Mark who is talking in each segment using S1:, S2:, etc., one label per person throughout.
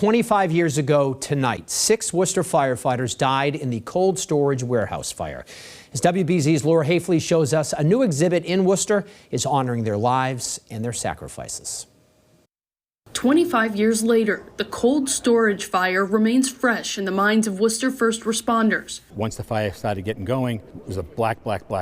S1: 25 years ago tonight, 6 Worcester firefighters died in the cold storage warehouse fire. As WBZ's Haefeli shows us, a new exhibit in Worcester is honoring their lives and their sacrifices.
S2: 25 years later, the cold storage fire remains fresh in the minds of Worcester first responders.
S3: Once the fire started getting going, it was a black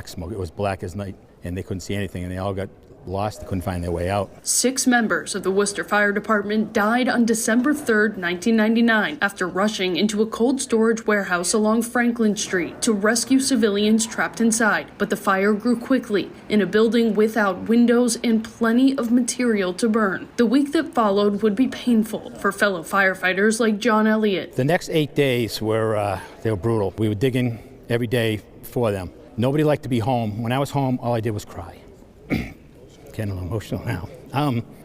S3: smoke. It was black as night, and they couldn't see anything, and they all got lost. They couldn't find their way out. 6
S2: members of the Worcester Fire Department died on December 3rd, 1999, after rushing into a cold storage warehouse along Franklin Street to rescue civilians trapped inside. But the fire grew quickly in a building without windows and plenty of material to burn. The week that followed would be painful for fellow firefighters like John Elliott.
S3: The next 8 days were they were brutal. We were digging every day for them. Nobody liked to be home. When I was home, all I did was cry. Getting a little emotional now.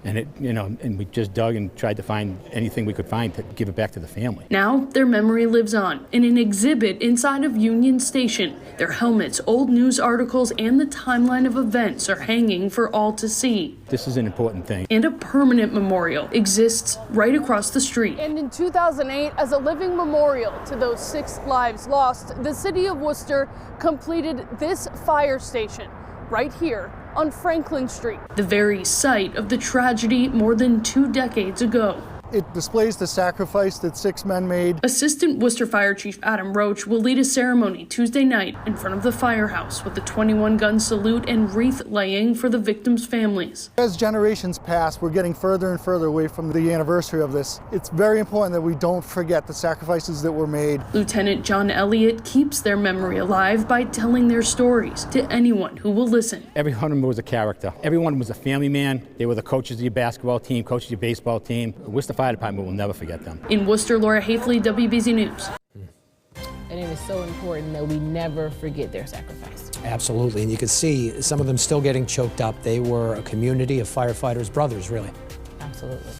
S3: And we just dug and tried to find anything we could find to give it back to the family.
S2: Now their memory lives on in an exhibit inside of Union Station. Their helmets, old news articles, and the timeline of events are hanging for all to see.
S3: This is an important thing.
S2: And a permanent memorial exists right across the street.
S4: And in 2008, as a living memorial to those 6 lives lost, the city of Worcester completed this fire station right here on Franklin Street.
S2: The very site of the tragedy more than 2 decades ago.
S5: It displays the sacrifice that 6 men made.
S2: Assistant Worcester Fire Chief Adam Roach will lead a ceremony Tuesday night in front of the firehouse with a 21-gun salute and wreath laying for the victims' families.
S5: As generations pass, we're getting further and further away from the anniversary of this. It's very important that we don't forget the sacrifices that were made.
S2: Lieutenant John Elliott keeps their memory alive by telling their stories to anyone who will listen.
S3: Every one of them was a character. Everyone was a family man. They were the coaches of your basketball team, coaches of your baseball team. Worcester Fire Department will never forget them.
S2: In Worcester, Haefeli, WBZ News.
S6: And it is so important that we never forget their sacrifice.
S1: Absolutely, and you can see some of them still getting choked up. They were a community of firefighters, brothers, really.
S6: Absolutely.